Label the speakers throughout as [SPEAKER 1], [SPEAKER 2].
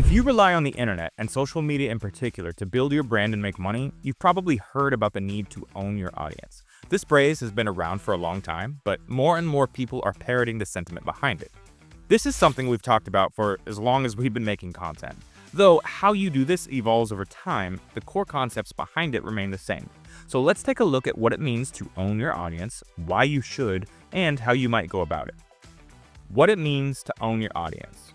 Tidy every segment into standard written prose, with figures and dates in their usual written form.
[SPEAKER 1] If you rely on the internet and social media in particular to build your brand and make money, you've probably heard about the need to own your audience. This phrase has been around for a long time, but more and more people are parroting the sentiment behind it. This is something we've talked about for as long as we've been making content. Though how you do this evolves over time, the core concepts behind it remain the same. So let's take a look at what it means to own your audience, why you should, and how you might go about it. What it means to own your audience.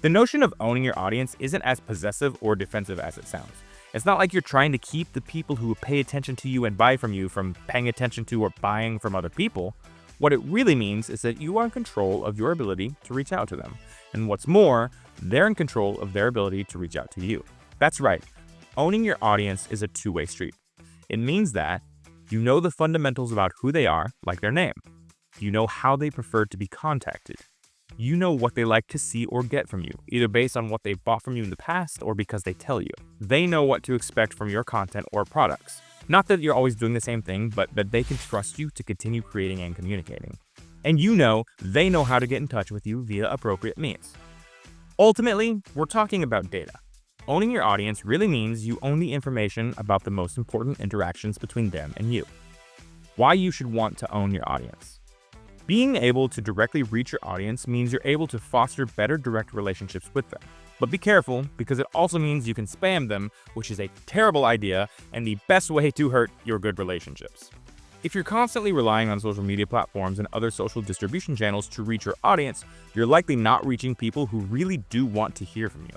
[SPEAKER 1] The notion of owning your audience isn't as possessive or defensive as it sounds. It's not like you're trying to keep the people who pay attention to you and buy from you from paying attention to or buying from other people. What it really means is that you are in control of your ability to reach out to them. And what's more, they're in control of their ability to reach out to you. That's right. Owning your audience is a two-way street. It means that you know the fundamentals about who they are, like their name. You know how they prefer to be contacted. You know what they like to see or get from you, either based on what they've bought from you in the past or because they tell you. They know what to expect from your content or products. Not that you're always doing the same thing, but that they can trust you to continue creating and communicating. And you know they know how to get in touch with you via appropriate means. Ultimately, we're talking about data. Owning your audience really means you own the information about the most important interactions between them and you. Why you should want to own your audience. Being able to directly reach your audience means you're able to foster better direct relationships with them. But be careful, because it also means you can spam them, which is a terrible idea and the best way to hurt your good relationships. If you're constantly relying on social media platforms and other social distribution channels to reach your audience, you're likely not reaching people who really do want to hear from you.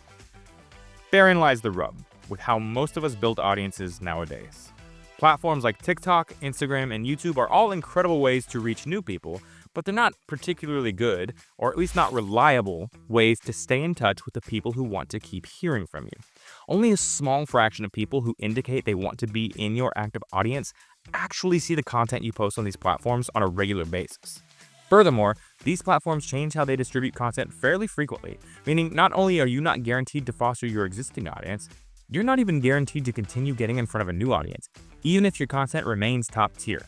[SPEAKER 1] Therein lies the rub with how most of us build audiences nowadays. Platforms like TikTok, Instagram, and YouTube are all incredible ways to reach new people, but they're not particularly good, or at least not reliable, ways to stay in touch with the people who want to keep hearing from you. Only a small fraction of people who indicate they want to be in your active audience actually see the content you post on these platforms on a regular basis. Furthermore, these platforms change how they distribute content fairly frequently, meaning not only are you not guaranteed to foster your existing audience, you're not even guaranteed to continue getting in front of a new audience, even if your content remains top tier.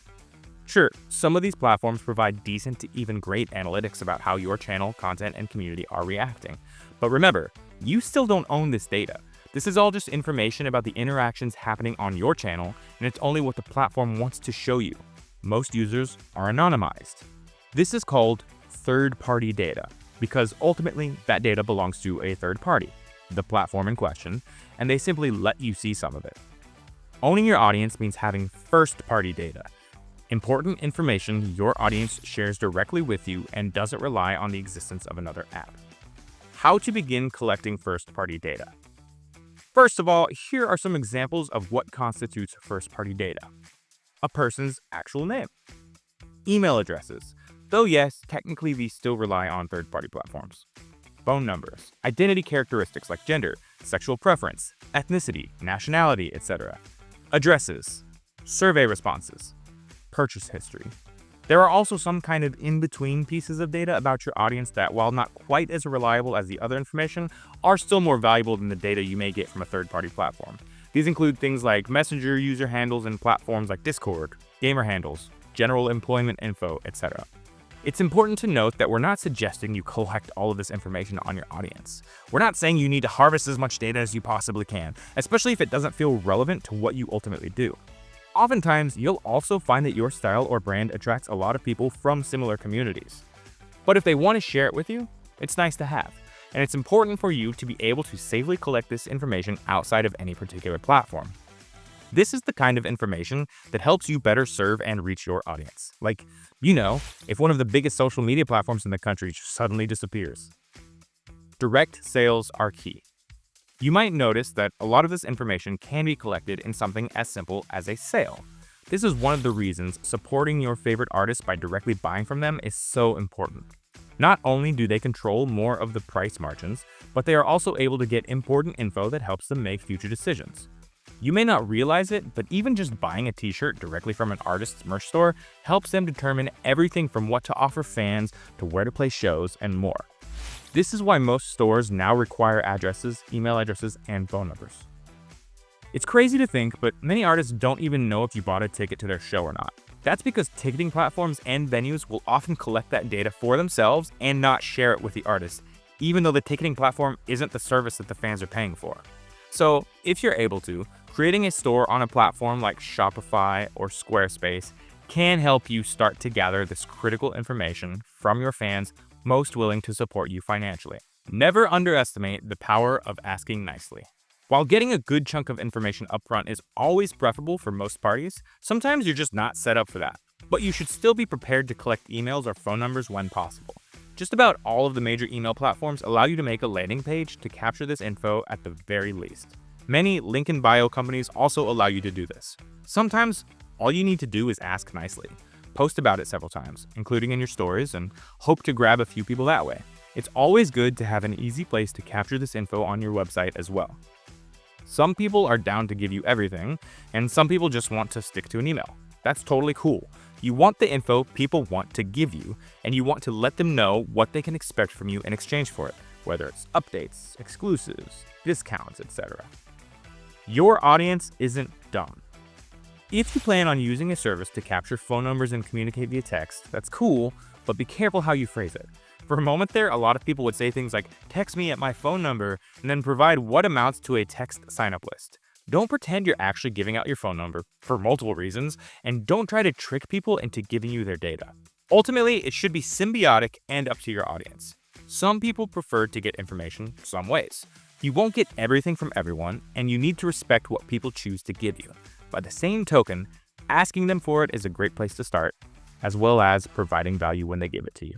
[SPEAKER 1] Sure, some of these platforms provide decent to even great analytics about how your channel, content, and community are reacting. But remember, you still don't own this data. This is all just information about the interactions happening on your channel, and it's only what the platform wants to show you. Most users are anonymized. This is called third-party data, because ultimately that data belongs to a third party, the platform in question, and they simply let you see some of it. Owning your audience means having first-party data, important information your audience shares directly with you and doesn't rely on the existence of another app. How to begin collecting first-party data. First of all, here are some examples of what constitutes first-party data. A person's actual name. Email addresses, though yes, technically these still rely on third-party platforms. Phone numbers, identity characteristics like gender, sexual preference, ethnicity, nationality, etc. Addresses, survey responses, purchase history. There are also some kind of in-between pieces of data about your audience that, while not quite as reliable as the other information, are still more valuable than the data you may get from a third-party platform. These include things like Messenger user handles and platforms like Discord, gamer handles, general employment info, etc. It's important to note that we're not suggesting you collect all of this information on your audience. We're not saying you need to harvest as much data as you possibly can, especially if it doesn't feel relevant to what you ultimately do. Oftentimes, you'll also find that your style or brand attracts a lot of people from similar communities. But if they want to share it with you, it's nice to have. And it's important for you to be able to safely collect this information outside of any particular platform. This is the kind of information that helps you better serve and reach your audience. Like, if one of the biggest social media platforms in the country suddenly disappears. Direct sales are key. You might notice that a lot of this information can be collected in something as simple as a sale. This is one of the reasons supporting your favorite artists by directly buying from them is so important. Not only do they control more of the price margins, but they are also able to get important info that helps them make future decisions. You may not realize it, but even just buying a t-shirt directly from an artist's merch store helps them determine everything from what to offer fans to where to play shows and more. This is why most stores now require addresses, email addresses, and phone numbers. It's crazy to think, but many artists don't even know if you bought a ticket to their show or not. That's because ticketing platforms and venues will often collect that data for themselves and not share it with the artist, even though the ticketing platform isn't the service that the fans are paying for. So, if you're able to, creating a store on a platform like Shopify or Squarespace can help you start to gather this critical information from your fans most willing to support you financially. Never underestimate the power of asking nicely. While getting a good chunk of information upfront is always preferable for most parties, sometimes you're just not set up for that. But you should still be prepared to collect emails or phone numbers when possible. Just about all of the major email platforms allow you to make a landing page to capture this info at the very least. Many link in bio companies also allow you to do this. Sometimes, all you need to do is ask nicely. Post about it several times, including in your stories, and hope to grab a few people that way. It's always good to have an easy place to capture this info on your website as well. Some people are down to give you everything, and some people just want to stick to an email. That's totally cool. You want the info people want to give you, and you want to let them know what they can expect from you in exchange for it, whether it's updates, exclusives, discounts, etc. Your audience isn't dumb. If you plan on using a service to capture phone numbers and communicate via text, that's cool, but be careful how you phrase it. For a moment there, a lot of people would say things like, text me at my phone number, and then provide what amounts to a text sign-up list. Don't pretend you're actually giving out your phone number, for multiple reasons, and don't try to trick people into giving you their data. Ultimately, it should be symbiotic and up to your audience. Some people prefer to get information some ways. You won't get everything from everyone, and you need to respect what people choose to give you. By the same token, asking them for it is a great place to start, as well as providing value when they give it to you.